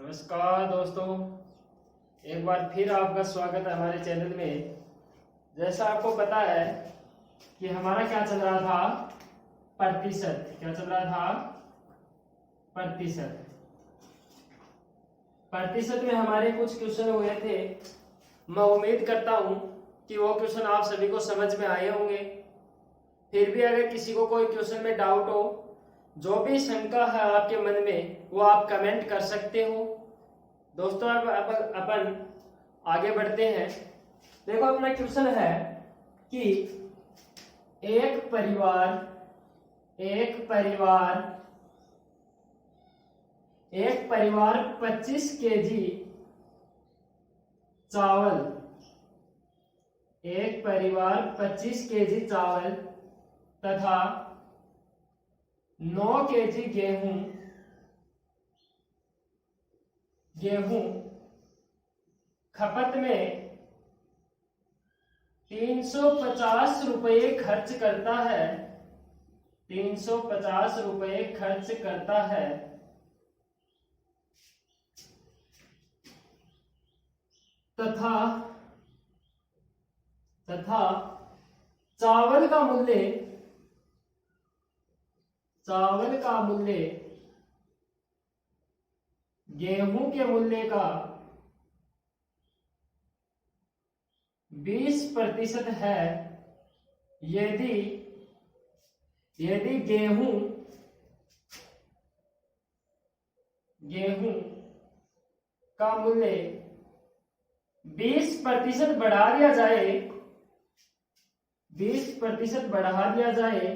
नमस्कार दोस्तों, एक बार फिर आपका स्वागत है हमारे चैनल में। जैसा आपको पता है कि हमारा क्या चल रहा था, प्रतिशत। क्या चल रहा था? प्रतिशत। प्रतिशत में हमारे कुछ क्वेश्चन हुए थे। मैं उम्मीद करता हूं कि वो क्वेश्चन आप सभी को समझ में आए होंगे। फिर भी अगर किसी को कोई क्वेश्चन में डाउट हो, जो भी शंका है आपके मन में, वो आप कमेंट कर सकते हो। दोस्तों अब अपन आगे बढ़ते हैं। देखो अपना क्वेश्चन है कि एक परिवार 25 केजी चावल, एक परिवार 25 केजी चावल तथा 9 केजी गेहूं खपत में 350 रुपये खर्च करता है। 350 रुपये खर्च करता है तथा चावल का मूल्य गेहूं के मूल्य का 20% है। यदि गेहूं का मूल्य 20% बढ़ा दिया जाए, 20% बढ़ा दिया जाए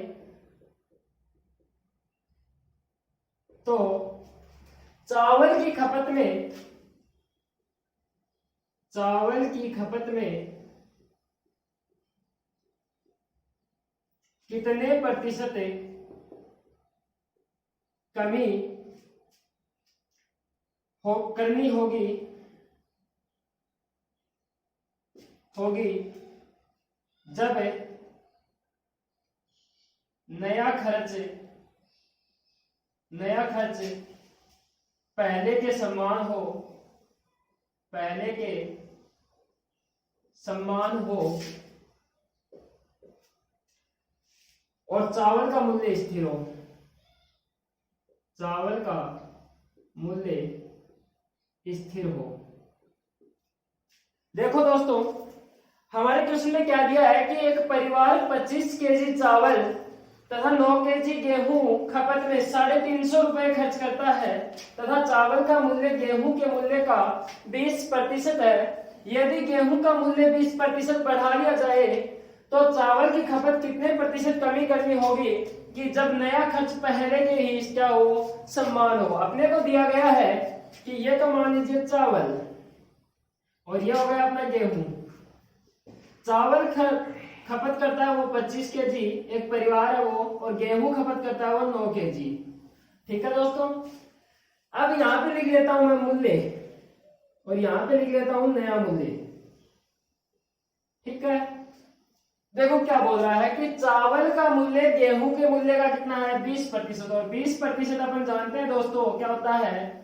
तो चावल की खपत में कितने प्रतिशत कमी करनी होगी जब नया खर्च पहले के समान हो और चावल का मूल्य स्थिर हो। चावल का मूल्य स्थिर हो। देखो दोस्तों, हमारे क्वेश्चन में क्या दिया है कि एक परिवार 25 केजी चावल तथा 9 केजी गेहूं खपत में 350 रुपए खर्च करता है तथा चावल का मूल्य गेहूं के मूल्य का 20% है। यदि गेहूं का मूल्य 20% बढ़ा लिया जाए तो चावल की खपत कितने प्रतिशत कमी करनी होगी कि जब नया खर्च पहले के ही क्या हो, समान हो। अपने को दिया गया है कि ये तो मान लीजिए चावल और ये हो गया अपना गेहूं। चावल खपत करता है वो 25 केजी, एक परिवार है वो, और गेहूं खपत करता है वो 9 केजी। ठीक है दोस्तों, अब यहां पे लिख लेता हूं मैं मूल्य और यहां पे लिख लेता हूं नया मूल्य। ठीक है, देखो क्या बोल रहा है कि चावल का मूल्य गेहूं के मूल्य का कितना है, 20%। और 20% अपन जानते हैं दोस्तों क्या होता है,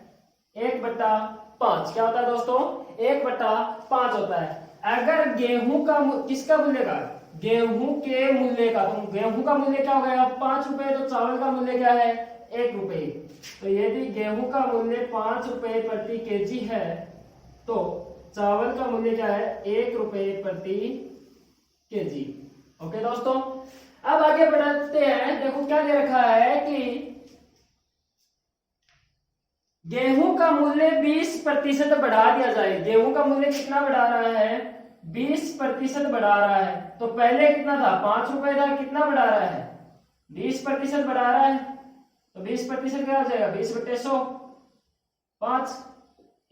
1/5। क्या होता है दोस्तों, 1/5 होता है। अगर गेहूं का किसका मूल्य का, गेहूं के मूल्य का, तो गेहूं का मूल्य क्या हो गया, 5 रुपए, तो चावल का मूल्य क्या है, 1 रुपए। तो यदि गेहूं का मूल्य 5 रुपए प्रति केजी है तो चावल का मूल्य क्या है, 1 रुपए प्रति केजी। ओके दोस्तों, अब आगे बढ़ते हैं। देखो क्या दे रखा है कि गेहूं का मूल्य 20% बढ़ा दिया जाए। गेहूं का मूल्य कितना बढ़ा रहा है, 20% बढ़ा रहा है। तो पहले कितना था, 5 रुपए था, कितना बढ़ा रहा है, 20% बढ़ा रहा है। तो 20% क्या हो जाएगा, 20/100, 5,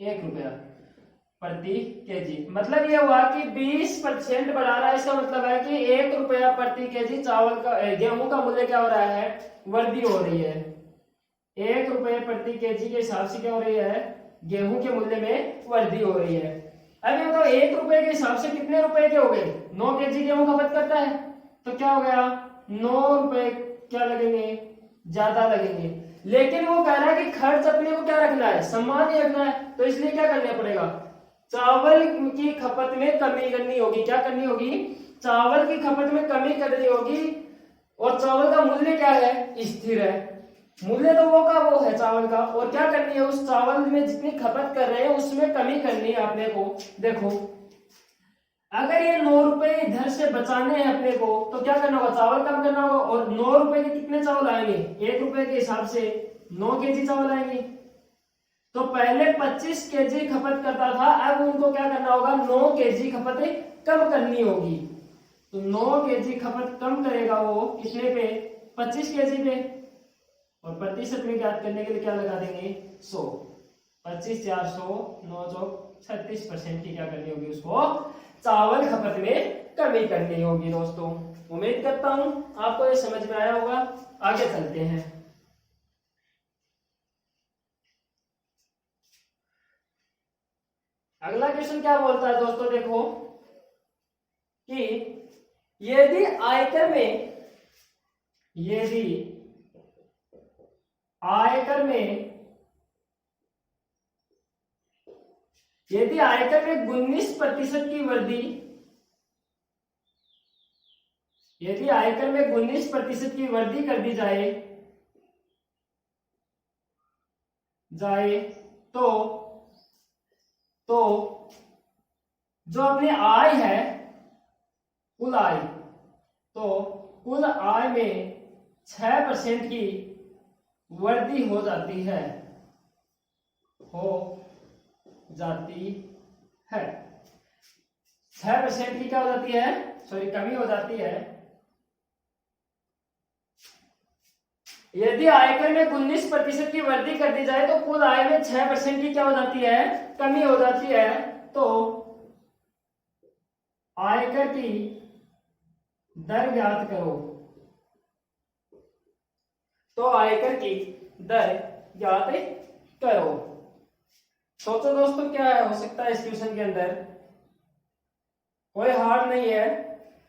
1 रुपया प्रति केजी। मतलब ये हुआ कि 20% बढ़ा रहा है, इसका मतलब है कि 1 रुपया प्रति केजी चावल का, गेहूं का मूल्य क्या हो रहा है, वृद्धि हो रही है। 1 रुपये प्रति केजी के हिसाब से क्या हो रही है, गेहूं के मूल्य में वृद्धि हो रही है। अब ये तो 1 रुपए के हिसाब से कितने रुपए के हो गए, 9 केजी गेहूं खपत करता है, तो क्या हो गया, 9 रुपए क्या लगेंगे, ज्यादा लगेंगे। लेकिन वो कह रहा है कि खर्च अपने को क्या रखना है, समान ही रखना है। तो इसलिए क्या करना पड़ेगा, चावल की खपत में कमी करनी होगी। क्या करनी होगी, चावल की खपत में कमी करनी होगी। और चावल का मूल्य क्या है, स्थिर है। मूल्य तो वो का वो है चावल का, और क्या करनी है, उस चावल में जितनी खपत कर रहे हैं उसमें कमी करनी है अपने को। देखो अगर ये 9 रुपए इधर से बचाने हैं अपने को, तो क्या करना होगा, चावल कम करना होगा। और 9 रुपए के कितने चावल आएंगे, 1 रुपए के हिसाब से 9 केजी चावल आएंगे। तो पहले 25 केजी खपत करता था, अब उनको क्या करना होगा, 9 केजी खपत कम करनी होगी। तो 9 केजी खपत कम करेगा वो कितने पे, 25 केजी पे। और प्रतिशत में ज्ञात करने के लिए क्या लगा देंगे, 100। 25 4 100 9 चौक 36% की क्या करनी होगी, उसको चावल खपत में कमी करनी होगी। दोस्तों उम्मीद करता हूं आपको ये समझ में आया होगा। आगे चलते हैं। अगला क्वेश्चन क्या बोलता है दोस्तों, देखो कि यदि आयकर में यदि आयकर में 19% की वृद्धि, यदि आयकर में 19% की वृद्धि कर दी जाए तो जो अपनी आय है, कुल आय, तो कुल आय में 6% की वृद्धि हो जाती है, 6% की क्या हो जाती है, सॉरी कमी हो जाती है। यदि आयकर में 19% की वृद्धि कर दी जाए तो कुल आय में 6% की क्या हो जाती है, कमी हो जाती है। तो आयकर की दर ज्ञात करो, तो आयकर की दर ज्ञात करो। सोचो दोस्तों क्या हो सकता है इस क्वेश्चन के अंदर, कोई हार्ड नहीं है,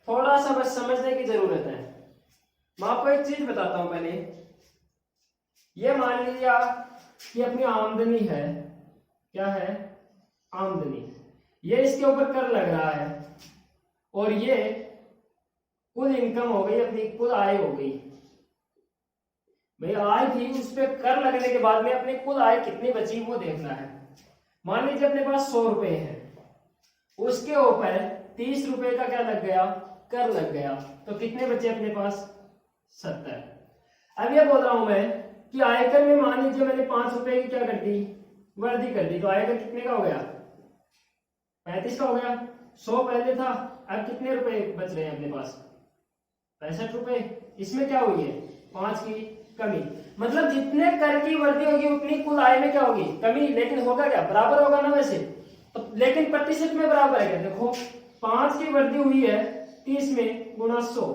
थोड़ा सा बस समझने की जरूरत है। मैं आपको एक चीज बताता हूं पहले। ये मान लीजिए कि अपनी आमदनी है, क्या है, आमदनी, ये इसके ऊपर कर लग रहा है, और ये कुल इनकम हो गई, अपनी कुल आय हो गई। भाई आय थी, उस पर कर लगने के बाद में अपनी कुल आय कितनी बची वो देखना है। मान लीजिए अपने पास 100 रुपए है, उसके ऊपर 30 रुपए का क्या लग गया, कर लग गया, तो कितने बचे अपने पास, 70। अब ये बोल रहा हूं मैं कि आयकर में मान लीजिए मैंने 5 रुपए की क्या कर दी, वृद्धि कर दी, तो आयकर कितने का हो गया, 35 का हो गया। 100 पहले था, अब कितने रुपए बच रहे हैं अपने पास, 65 रुपए। इसमें क्या हुई है, 5 की कमी। मतलब जितने कर की वृद्धि होगी उतनी कुल आय में क्या होगी, कमी। लेकिन होगा क्या, बराबर होगा ना वैसे तो, लेकिन प्रतिशत में बराबर है क्या, देखो 5 की वृद्धि हुई है 30 में गुणा 100,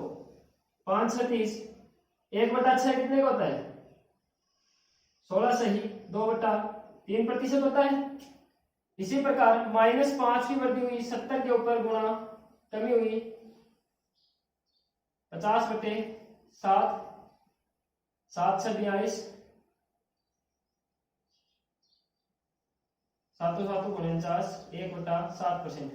5 6 30, 1/6 कितने का होता है, 16 सही, 2/3% होता है। इसी प्रकार -5 की वृद्धि हुई 70 के ऊपर गुणा कमी हुई 50/7, 7 6 42, 7 7 49, 1/7%।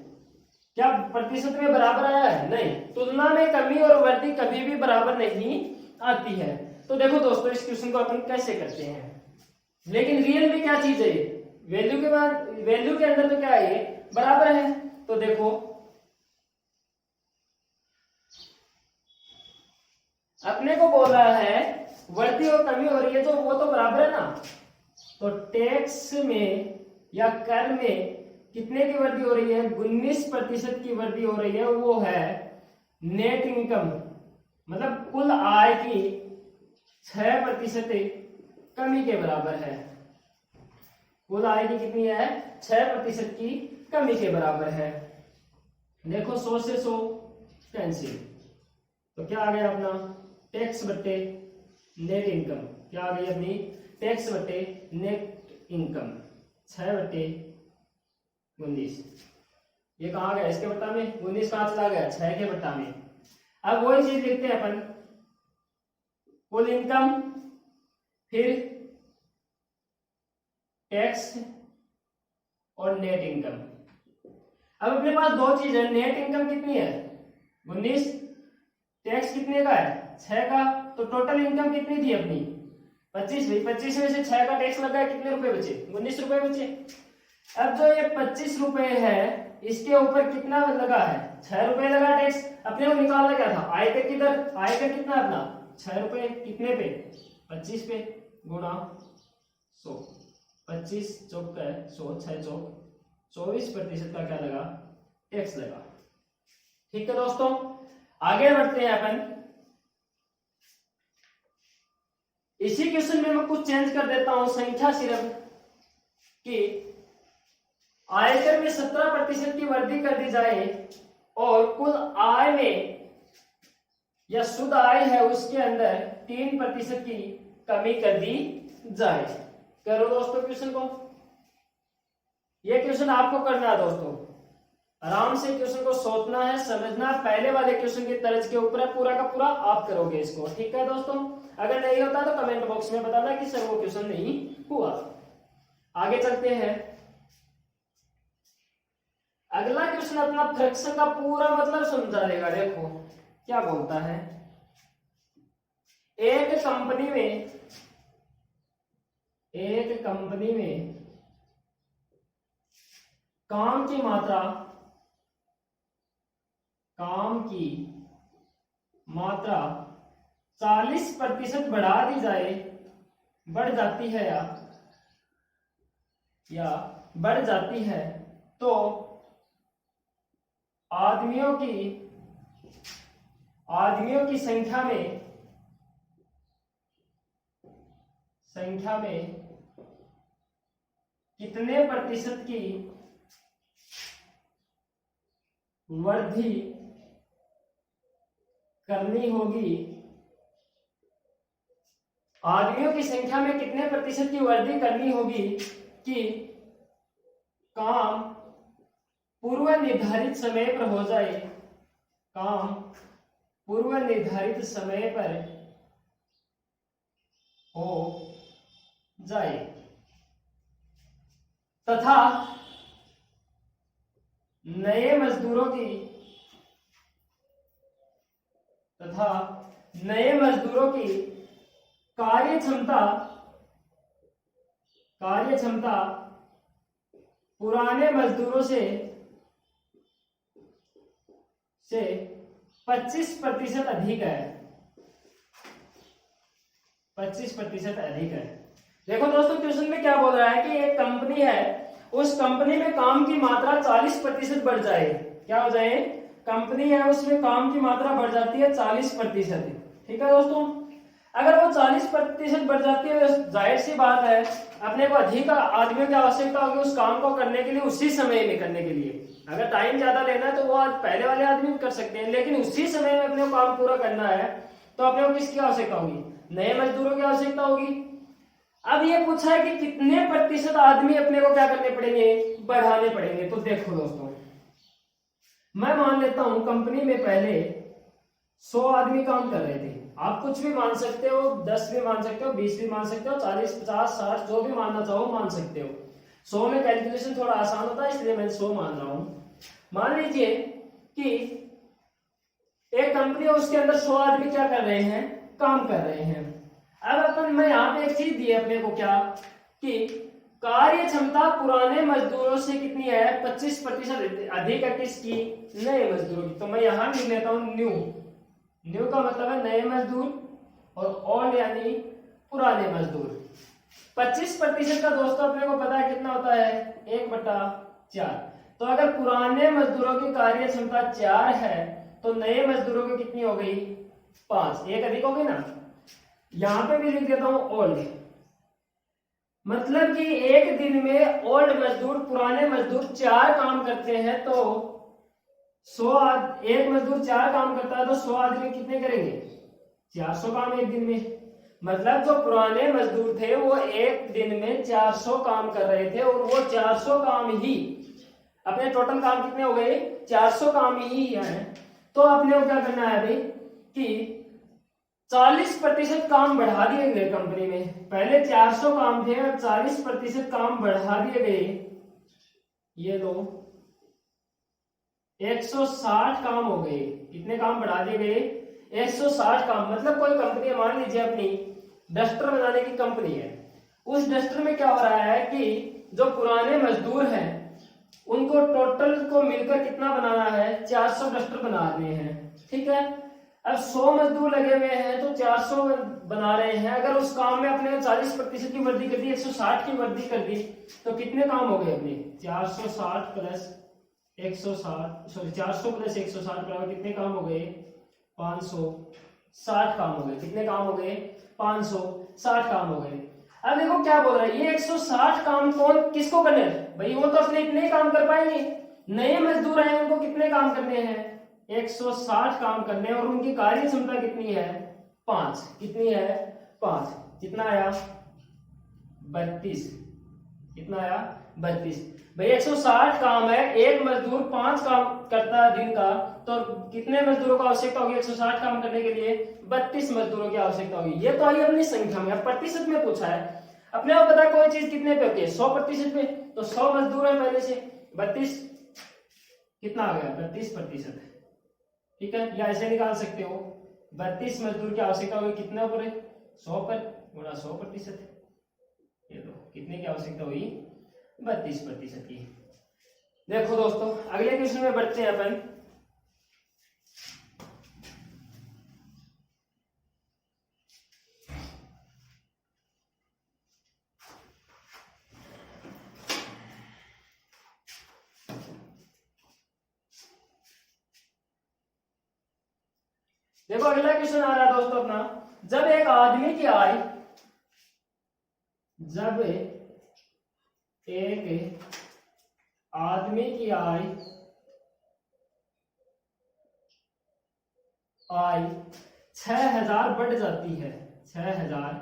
क्या प्रतिशत में बराबर आया है, नहीं। तुलना में कमी और वृद्धि कभी भी बराबर नहीं आती है। तो देखो दोस्तों इस क्वेश्चन को अपन कैसे करते हैं, लेकिन रियल में क्या चीज है, वैल्यू के बाद वैल्यू के अंदर तो क्या है, ये बराबर है। तो देखो अपने को बोल रहा है वृद्धि और कमी हो रही है, तो वो तो बराबर है ना। तो टैक्स में या कर में कितने की वृद्धि हो रही है, 19% की वृद्धि हो रही है, वो है नेट इनकम, मतलब कुल आय की 6% कमी के बराबर है। कुल आय की कितनी है, 6% की कमी के बराबर है। देखो 100 से 100 कैंसिल, तो क्या आ गया अपना टैक्स बट्टे नेट इनकम, क्या आ गई अपनी टैक्स बट्टे नेट इनकम 6/19। ये कहाँ गया, इसके बट्टा में 19 कहाँ चला गया, 6 के बट्टा में। अब वही चीज देखते हैं अपन, कुल इनकम फिर टैक्स और नेट इनकम। अब अपने पास दो चीज है, नेट इनकम कितनी है 19, टैक्स कितने का है 6 का, तो टोटल इनकम कितनी थी अपनी 25। भाई 25 में से 6 का टैक्स लगा है, कितने रुपए बचे 19 रुपए बचे। अब जो ये 25 रुपए है इसके ऊपर कितना लगा है 6 रुपए लगा टैक्स। अपने को निकालना क्या था आयकर की दर, आयकर कितना अपना 6 रुपए, कितने पे 25 पे गुणा 100, 25 चौक का है 100, 6 चौक 24% का क्या लगा टैक्स लगा। ठीक है दोस्तों, आगे बढ़ते हैं अपन। इसी क्वेश्चन में मैं कुछ चेंज कर देता हूं संख्या सिर्फ कि आयकर में 17% की वृद्धि कर दी जाए और कुल आय में या शुद्ध आय है उसके अंदर 3% की कमी कर दी जाए। करो दोस्तों क्वेश्चन को, यह क्वेश्चन आपको करना है दोस्तों, आराम से क्वेश्चन को सोचना है, समझना। पहले वाले क्वेश्चन की तर्ज के ऊपर है, पूरा का पूरा आप करोगे इसको। ठीक है दोस्तों, अगर नहीं होता तो कमेंट बॉक्स में बताना कि सर वो क्वेश्चन नहीं हुआ। आगे चलते हैं, अगला क्वेश्चन अपना फ्रैक्शन का पूरा मतलब समझा देगा। देखो क्या बोलता है, एक कंपनी में काम की मात्रा 40% बढ़ा दी जाए, बढ़ जाती है या बढ़ जाती है तो आदमियों की संख्या में कितने प्रतिशत की वृद्धि करनी होगी, आदमियों की संख्या में कितने प्रतिशत की वृद्धि करनी होगी कि काम पूर्व निर्धारित समय पर हो जाए, काम पूर्व निर्धारित समय पर हो जाए तथा नए मजदूरों की कार्य क्षमता पुराने मजदूरों से 25% अधिक है, 25% अधिक है। देखो दोस्तों क्वेश्चन में क्या बोल रहा है कि एक कंपनी है, उस कंपनी में काम की मात्रा 40% बढ़ जाए, क्या हो जाए कंपनी है उसमें काम की मात्रा बढ़ जाती है 40%। ठीक है दोस्तों, अगर वो 40% बढ़ जाती है तो जाहिर सी बात है अपने को अधिक आदमियों की आवश्यकता होगी उस काम को करने के लिए, उसी समय में करने के लिए। अगर टाइम ज्यादा लेना है तो वो आज पहले वाले आदमी कर सकते हैं, लेकिन उसी समय में अपने को काम पूरा करना है तो अपने को किसकी आवश्यकता होगी, नए मजदूरों की आवश्यकता होगी। अब ये पूछा है कि कितने प्रतिशत आदमी अपने को क्या करने पड़ेंगे, बढ़ाने पड़ेंगे। तो देखो दोस्तों, मैं मान लेता हूं कंपनी में पहले 100 आदमी काम कर रहे थे, आप कुछ भी मान सकते हो, 10 भी मान सकते हो, 20 भी मान सकते हो, 40, 50, 60 जो भी मानना चाहो मान सकते हो। 100 में कैलकुलेशन थोड़ा आसान होता है इसलिए मैं 100 मान रहा हूं। मान लीजिए कि एक कंपनी है उसके अंदर 100 आदमी क्या कर रहे हैं, काम कर रहे हैं। अब मैं यहाँ पे एक चीज दी है अपने को क्या कि कार्य क्षमता पुराने मजदूरों से कितनी है 25% अधिक है, किसकी, नए मजदूरों की। तो मैं यहाँ लिख लेता हूँ न्यू का मतलब है नए मजदूर और ओल्ड यानी पुराने मजदूर। 25% का दोस्तों अपने को पता है कितना होता है 1/4। तो अगर पुराने मजदूरों की कार्य क्षमता 4 है तो नए मजदूरों की कितनी हो गई 5, एक अधिक हो गई ना। यहां पे भी लिख देता हूं ओल्ड, मतलब कि एक दिन में ओल्ड मजदूर पुराने मजदूर 4 काम करते हैं तो 100 एक मजदूर 4 काम करता है तो 100 आदमी कितने करेंगे 400 काम एक दिन में। मतलब जो पुराने मजदूर थे वो एक दिन में 400 काम कर रहे थे और वो 400 काम ही अपने टोटल काम कितने हो गए 400 काम ही है। तो अपने को क्या करना है भाई कि 40% काम बढ़ा दिए गए कंपनी में। पहले 400 काम थे और 40% काम बढ़ा दिए गए। ये लो 160 काम हो गए। कितने काम बढ़ा दिए गए? 160 काम। मतलब कोई कंपनी मान लीजिए अपनी डस्टर बनाने की कंपनी है, उस डस्टर में क्या हो रहा है कि जो पुराने मजदूर हैं उनको टोटल को मिलकर कितना बनाना है? 400 डस्टर बना रहे हैं, ठीक है। अब 100 मजदूर लगे हुए हैं तो 400 बना रहे हैं। अगर उस काम में अपने 40% की वृद्धि कर दी, 160 की वृद्धि कर दी, तो कितने काम हो गए अपने? 460 प्लस 160, सॉरी 400 प्लस 160 बराबर कितने काम हो गए? 560 काम हो गए। कितने काम हो गए? 560 काम हो गए। अब देखो क्या बोल रहा है, ये 160 काम कौन किसको करने हैं भाई? वो तो अपने इतने ही काम कर पाएंगे। नए मजदूर आए उनको कितने काम करने हैं? 160 काम करने हैं। और उनकी कार्य क्षमता कितनी है? 5। कितनी है? 5। कितना आया? 32। कितना आया? 32। भाई 160 काम है, एक मजदूर 5 काम करता है दिन का, तो कितने मजदूरों की आवश्यकता होगी 160 काम करने के लिए? 32 मजदूरों की आवश्यकता होगी। ये तो आई अपनी संख्या में, प्रतिशत में पूछा है। अपने आप पता कोई चीज कितने पे होती है? 100% पे। तो 100 मजदूर है पहले से, 32 कितना आ गया? 32%, ठीक है। या ऐसे निकाल सकते हो, 32 मजदूर की आवश्यकता होगी कितने ऊपर? 100 पर गुणा 100%। ये तो कितने की आवश्यकता हुई? 32% की। देखो दोस्तों अगले क्वेश्चन में बढ़ते हैं अपन। देखो अगला क्वेश्चन आ रहा है दोस्तों अपना, जब एक आदमी की आय, जब एक आदमी की आय 6000 बढ़ जाती है, 6000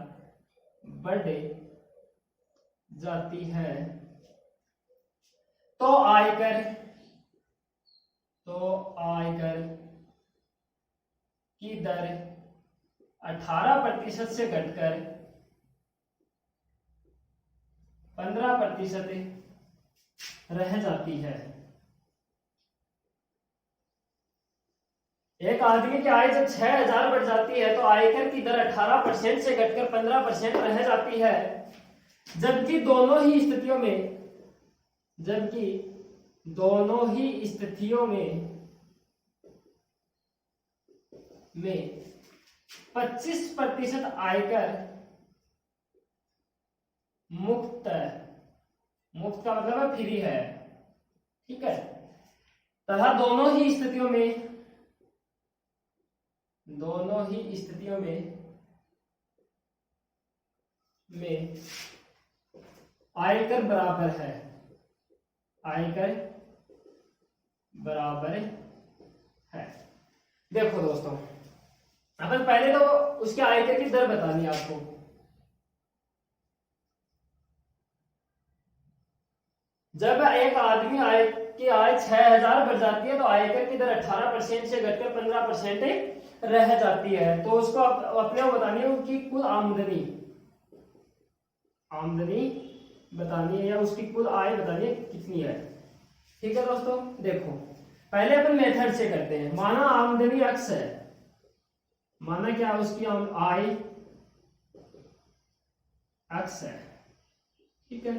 बढ़ जाती है, तो आयकर की दर 18% से घटकर 15% रह जाती है। एक आदमी की आय जब 6000 बढ़ जाती है तो आयकर की दर 18% से घटकर 15% रह जाती है। जबकि दोनों ही स्थितियों में 25% आयकर मुक्त का मतलब है फ्री है, ठीक है। तथा दोनों ही स्थितियों में आयकर बराबर है, देखो दोस्तों अपन पहले तो उसके आयकर की दर बतानी है आपको। जब एक आदमी की आय 6000 बढ़ जाती है तो आयकर की दर 18% से घटकर 15% रह जाती है। तो उसको अपने को बतानी है उसकी कुल आमदनी बतानी है, या उसकी कुल आय बतानी है कितनी है, ठीक है दोस्तों। देखो पहले अपन मेथड से करते हैं। माना आमदनी x है, माना क्या उसकी आय x है, ठीक है।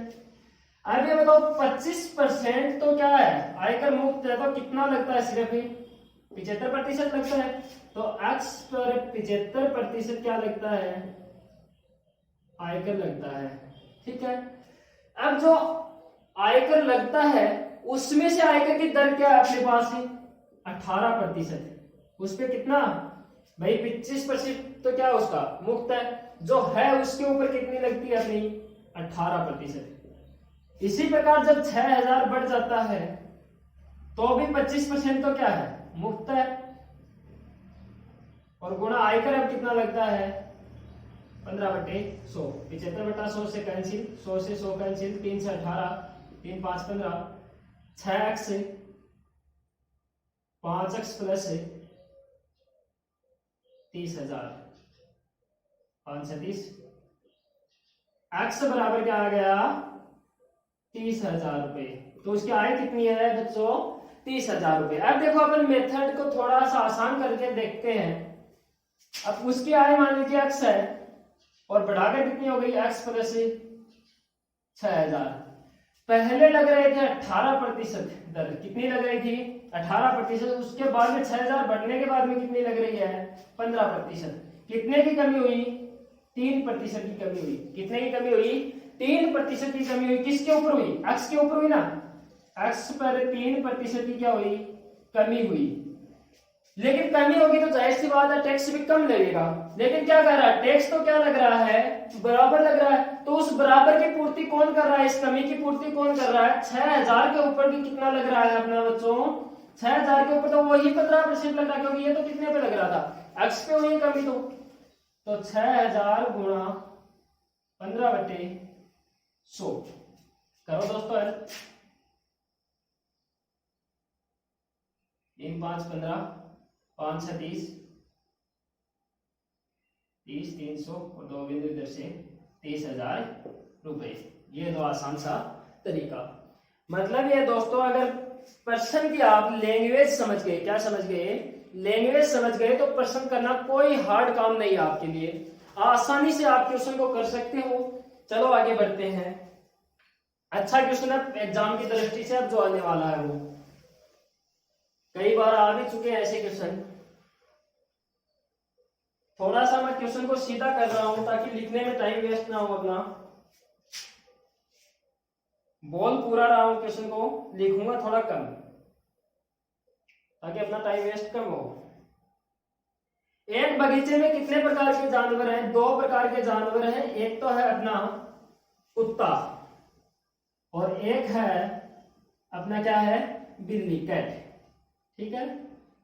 अब ये बताओ 25% तो क्या है? आयकर मुक्त है, तो कितना लगता है? सिर्फ ही 75% लगता है। तो x पर 75% क्या लगता है? आयकर लगता है, ठीक है। अब जो आयकर लगता है उसमें से आयकर की दर क्या है अपने पास है? 18%। उस पे कितना भाई? 25% तो क्या उसका मुक्त है, जो है उसके ऊपर कितनी लगती है अपनी? 18%। इसी प्रकार जब 6000 बढ़ जाता है तो भी 25% तो क्या है? मुक्त है। और गुणा आयकर अब कितना लगता है? 15/100। 75/100 से कैंसिल, 100 से 100 कैंसिल, 3 से 18, 3 5 15, 6x से 5x प्लस 30,000, 5×30 x बराबर क्या आ गया 30,000 रुपए। तो उसकी आय कितनी है बच्चों 30,000 रुपए। अब देखो अपन मेथड को थोड़ा सा आसान करके देखते हैं। अब उसकी आय मान लीजिए x है और बढ़ाकर कितनी हो गई x प्लस 6,000। पहले लग रहे थे 18% दर, कितनी लग रही थी 18%। उसके बाद में 6,000 बढ़ने के बाद में कितनी लग रही है 15%। कितने की कमी हुई 3% की कमी हुई। कितने की कमी हुई 3% की कमी हुई। किसके ऊपर हुई x के ऊपर हुई ना, x पर 3% की क्या हुई कमी हुई। लेकिन कमी होगी तो जाहिर सी बात है टैक्स भी कम लगेगा। लेकिन क्या कर रहा है टैक्स तो क्या लग रहा है बराबर लग रहा है। तो उस बराबर की पूर्ति कौन कर रहा है, इस कमी की पूर्ति कौन कर रहा है 6,000 के ऊपर भी कितना लग रहा है अपना बच्चों 6,000 के ऊपर तो वही 15% लग रहा है, क्योंकि ये तो कितने पे लग रहा था x पे हुई कमी। तो 6,000 गुणा 15/100 करो दोस्तों। 3 5 15 5 6 30 30 300 और 2 बिंदु इधर से 30,000 रुपए। ये दो आसान सा तरीका। मतलब ये दोस्तों अगर प्रश्न की आप लैंग्वेज समझ गए, क्या समझ गए लैंग्वेज समझ गए तो प्रश्न करना कोई हार्ड काम नहीं है आपके लिए। आसानी से आप क्वेश्चन को कर सकते हो। चलो आगे बढ़ते हैं। अच्छा क्वेश्चन है एग्जाम की दृष्टि से अब जो आने वाला है वो कई बार आ भी चुके हैं ऐसे क्वेश्चन। थोड़ा सा मैं क्वेश्चन को सीधा कर रहा हूं ताकि लिखने में टाइम वेस्ट ना हो अपना। बोल पूरा रहा हूं क्वेश्चन को, लिखूंगा थोड़ा कम ताकि अपना टाइम वेस्ट कम हो। एक बगीचे में कितने प्रकार के जानवर हैं 2 प्रकार के जानवर हैं। एक तो है अपना कुत्ता और एक है अपना क्या है बिल्ली कैट। ठीक है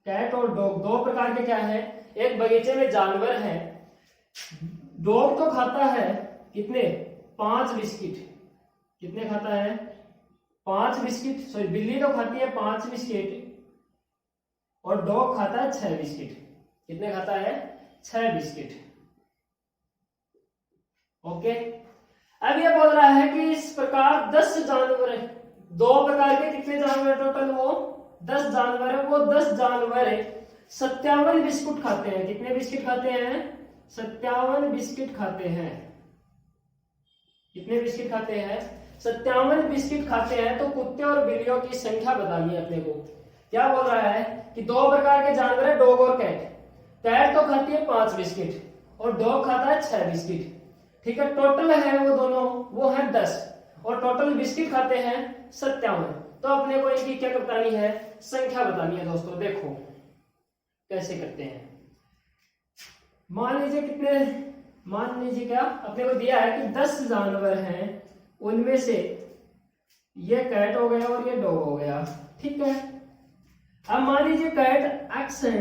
कैट और डॉग 2 प्रकार के क्या है एक बगीचे में जानवर है। डॉग तो खाता है कितने 5 बिस्किट। कितने खाता है 5 बिस्किट। सॉरी बिल्ली तो खाती है 5 बिस्किट और डॉग खाता है 6 बिस्किट। कितने खाता है 6 बिस्किट। ओके अब ये बोल रहा है कि इस प्रकार 10 जानवर है। 2 प्रकार के कितने जानवर टोटल वो 10 जानवर है। वो 10 जानवर 57 बिस्कुट खाते हैं। कितने बिस्किट खाते हैं 57 बिस्किट खाते हैं। कितने बिस्किट खाते हैं 57 बिस्किट खाते हैं। तो कुत्ते और बिल्लियों की संख्या बतानी है अपने को। क्या बोल रहा है कि 2 प्रकार के जानवर है डॉग और कैट। कैट तो खाती है 5 बिस्किट और डॉग खाता है 6 बिस्किट। ठीक है टोटल है वो दोनों वो है 10 और टोटल बिस्किट खाते हैं 57। तो अपने को इनकी क्या बतानी है संख्या बतानी है दोस्तों। देखो कैसे करते हैं। मान लीजिए क्या अपने को दिया है कि 10 जानवर हैं उनमें से ये कैट हो गया और ये डॉग हो गया। ठीक है अब मान लीजिए कैट x है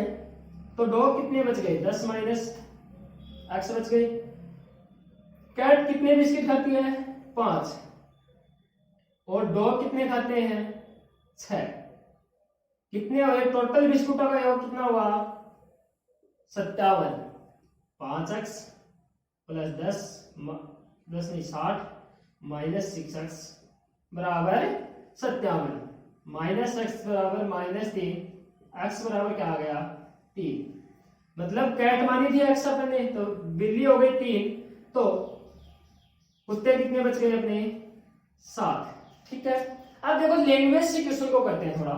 तो डॉग कितने बच गए 10 माइनस x बच गए। कैट कितने बिस्किट खाती है 5 और डॉग कितने खाते हैं 6। कितने हुए टोटल बिस्कुटों का योग कितना हुआ 57। 5x प्लस 10 नहीं 60 माइनस 6x बराबर 57 माइनस x बराबर -3 x बराबर क्या आ गया 3। मतलब कैट मानी थी x अपने तो बिल्ली हो गई 3 तो कुत्ते कितने बच गए अपने 7। ठीक है अब देखो लैंग्वेज से क्वेश्चन को करते हैं थोड़ा।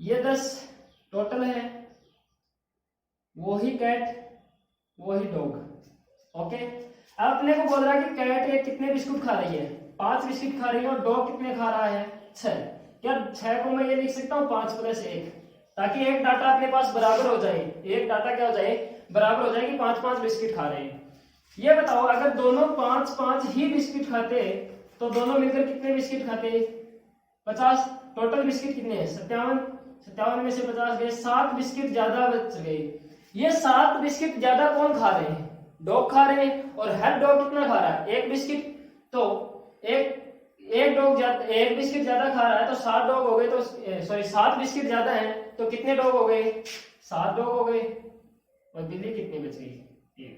ये 10 टोटल है वही कैट वही डॉग। ओके अब अपने को बोल रहा है कि कैट ये कितने बिस्कुट खा रही है 5 बिस्किट खा रही है और डॉग कितने खा रहा है 6। क्या 6 को मैं ये लिख सकता हूँ 5 + 1 ताकि एक डाटा अपने पास बराबर हो जाए। एक डाटा क्या हो जाए बराबर हो जाए कि 5-5 बिस्किट खा रहे हैं। ये बताओ अगर दोनों 5-5 ही बिस्किट खाते तो दोनों मिलकर कितने बिस्किट खाते 50। टोटल बिस्किट कितने हैं 57 में से 50 गए 7 बिस्किट ज्यादा बच गए। ये 7 बिस्किट ज्यादा कौन खा रहे हैं डॉग खा रहे हैं और हर डॉग कितना खा रहा है 1 बिस्किट। तो एक डॉग एक बिस्किट ज्यादा खा रहा है तो 7 डॉग हो गए। तो सॉरी 7 बिस्किट ज्यादा है तो कितने डॉग हो गए 7 डॉग हो गए और बिल्ली कितनी बच गई 1।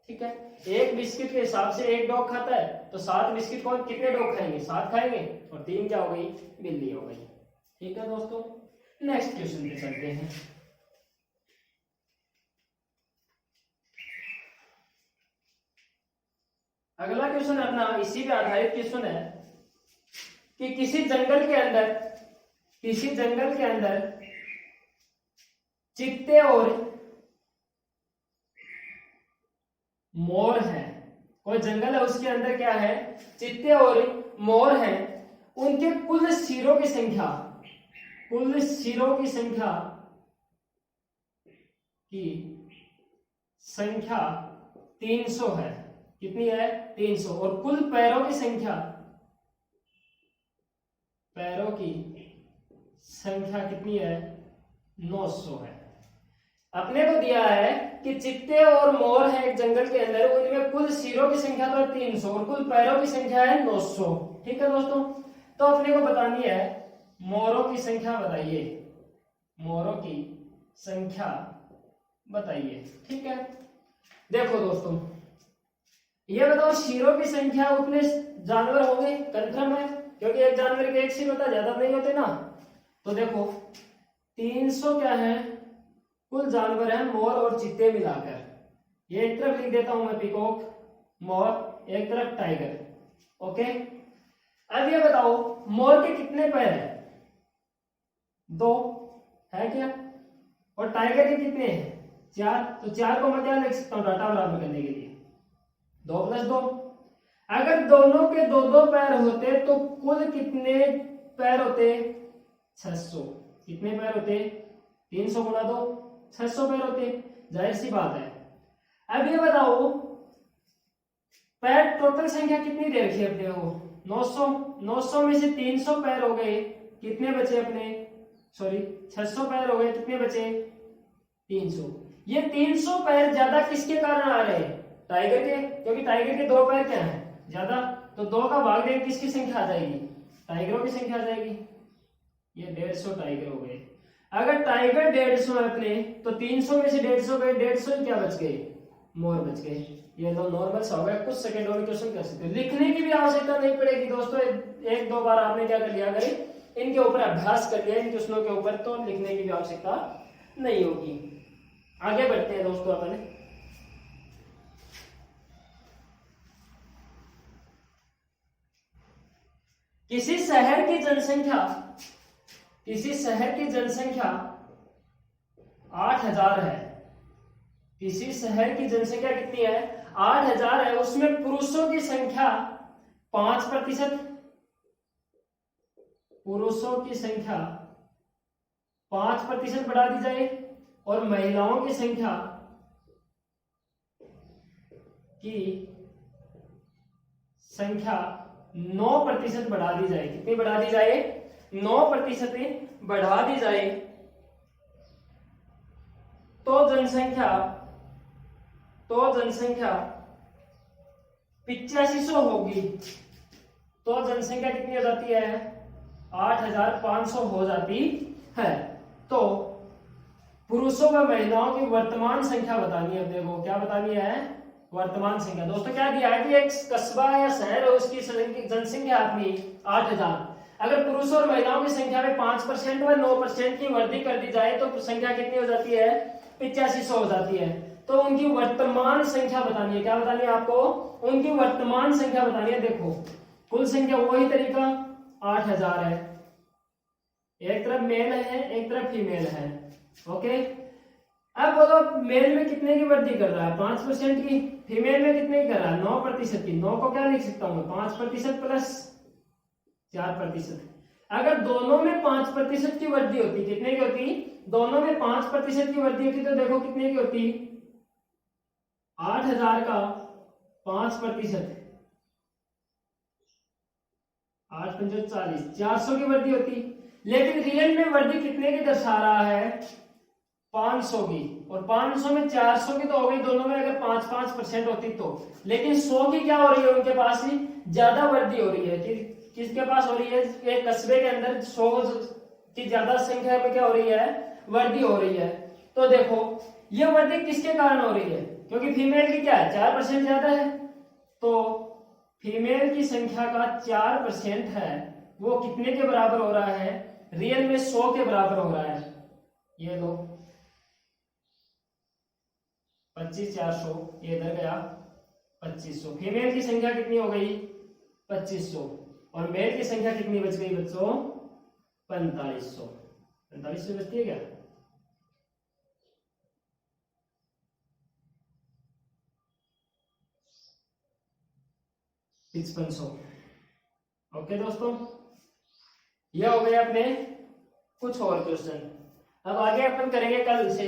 ठीक है, एक बिस्किट के हिसाब से एक डॉग खाता है, तो 7 बिस्किट कौन कितने डॉग खाएंगे? 7 खाएंगे, और 3 क्या हो गई? बिल्ली हो गई। ठीक है दोस्तों, नेक्स्ट क्वेश्चन पे चलते हैं। अगला क्वेश्चन अपना इसी पे आधारित क्वेश्चन है कि किसी जंगल के अंदर चीते और मोर हैं। कोई जंगल है, उसके अंदर क्या है? चीते और मोर हैं। उनके कुल सिरों की संख्या 300 है। कितनी है? 300। और कुल पैरों की संख्या कितनी है? 900 है। अपने को दिया है कि चित्ते और मोर है एक जंगल के अंदर, उनमें कुल सिरों की संख्या तो है 300 और कुल पैरों की संख्या है 900। ठीक है दोस्तों, तो अपने को बतानी है मोरों की संख्या बताइए। ठीक है, देखो दोस्तों, ये बताओ सिरों की संख्या उतने जानवर होंगे, कंफर्म है? क्योंकि एक जानवर के एक सिर होता है, ज्यादा नहीं होते ना। तो देखो 300 क्या है? कुल जानवर है मोर और चीते मिलाकर। ये एक तरफ लिख देता हूं मैं पीकॉक, मोर, एक तरफ टाइगर। ओके, अब ये बताओ मोर के कितने पैर है? 2 है क्या? और टाइगर के कितने हैं? 4। तो 4 को मैं क्या लिख सकता हूं डाटा बराबर करने के लिए? 2 + 2। अगर दोनों के 2-2 पैर होते तो कुल कितने पैर होते? 600। कितने पैर होते? 300 × 2, 600 पैर होते। जाहिर सी बात है। अब ये बताओ पैर टोटल संख्या कितनी दे रखी है अपने को? 900। 900 में से 300 पैर हो गए, कितने बचे अपने? 600 पैर हो गए, कितने बचे? 300। ये 300 पैर ज्यादा किसके कारण आ रहे हैं? टाइगर के, क्योंकि टाइगर के 2 पैर क्या है? ज्यादा। तो 2 का भाग देंगे, किसकी संख्या आ जाएगी? टाइगरों की संख्या आ जाएगी। ये 150 टाइगर हो गए। अगर टाइगर 150 है अपने, तो 300 में से 150 गए, 150 क्या बच गए? मोर बच गए। ये तो नॉर्मल सा हो गया, कुछ सेकंडों में क्वेश्चन कर सकते हो। लिखने की भी आवश्यकता नहीं पड़ेगी दोस्तों। 1-2 बार आपने क्या कर लिया, अगर इनके ऊपर अभ्यास कर लिया इन क्वेश्चनों के ऊपर, तो लिखने की भी आवश्यकता नहीं होगी। आगे बढ़ते हैं दोस्तों अपन। किसी शहर की जनसंख्या 8000 है। किसी शहर की जनसंख्या कितनी है? 8000 है। उसमें पुरुषों की संख्या 5%, पुरुषों की संख्या 5% बढ़ा दी जाए और महिलाओं की संख्या 9% बढ़ा दी जाए। कितनी बढ़ा दी जाए? 9% बढ़ा दी जाए तो जनसंख्या 8500 होगी। तो जनसंख्या कितनी हो जाती है? 8500 हो जाती है। तो पुरुषों व महिलाओं की वर्तमान संख्या बतानी है। देखो क्या बतानी है? वर्तमान संख्या। दोस्तों क्या दिया है कि एक कस्बा या शहर है, उसकी जनसंख्या अपनी 8000। अगर पुरुषों और महिलाओं की संख्या में 5% व 9% की वृद्धि कर दी जाए तो संख्या कितनी हो जाती है? 8500 हो जाती है। तो उनकी वर्तमान संख्या बतानी है। क्या बतानी है आपको? उनकी वर्तमान संख्या बतानी है। देखो कुल संख्या वही तरीका 8000 है, एक तरफ मेल है एक तरफ फीमेल है। ओके, अब बोलो मेल में कितने की वृद्धि कर रहा है? 5% की। फीमेल में कितने की कर रहा है? 9% की। 9 को क्या लिख सकता हूं मैं? 5% प्लस 4%। अगर दोनों में 5% की वृद्धि होती, कितने की होती? दोनों में 5% की वृद्धि होती तो देखो कितने की होती? 8000 का 5%, 8×5 = 40, 400 की वृद्धि होती। लेकिन रियल में वृद्धि कितने की दर्शा रहा है? 500 की। और 500 में 400 की तो हो गई दोनों में, अगर 5-5% होती तो। लेकिन 100 की क्या हो रही है? उनके पास ही ज्यादा वृद्धि हो रही है। किसके पास हो रही है? एक कस्बे के अंदर 100 की ज्यादा संख्या में क्या हो रही है? वृद्धि हो रही है। तो देखो ये वृद्धि किसके कारण हो रही है? क्योंकि फीमेल की क्या है 4% ज्यादा है, तो फीमेल की संख्या का 4% है वो कितने के बराबर हो रहा है, रियल में 100 के बराबर हो रहा है। ये लो 25 400, ये इधर गया 2500। फीमेल की संख्या कितनी हो गई 2500 और मेल की संख्या कितनी बच गई बच्चों 4500। 4500 बचती है क्या? ओके दोस्तों, ये हो गए अपने कुछ और क्वेश्चन। अब आगे अपन करेंगे कल से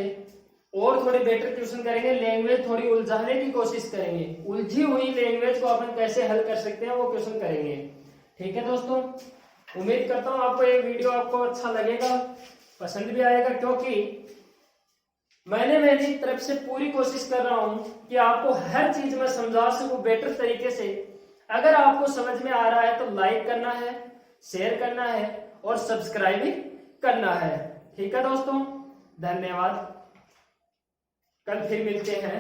और थोड़े बेटर क्वेश्चन करेंगे, लैंग्वेज थोड़ी उलझाने की कोशिश करेंगे, उलझी हुई लैंग्वेज को अपन कैसे हल कर सकते हैं वो क्वेश्चन करेंगे। ठीक है दोस्तों, उम्मीद करता हूँ आपको ये वीडियो आपको अच्छा लगेगा, पसंद भी आएगा, क्योंकि मैंने मेरी तरफ से पूरी कोशिश कर रहा हूं कि आपको हर चीज में समझा सकूं बेटर तरीके से। अगर आपको समझ में आ रहा है तो लाइक करना है, शेयर करना है और सब्सक्राइब भी करना है। ठीक है दोस्तों, धन्यवाद। कल फिर मिलते हैं।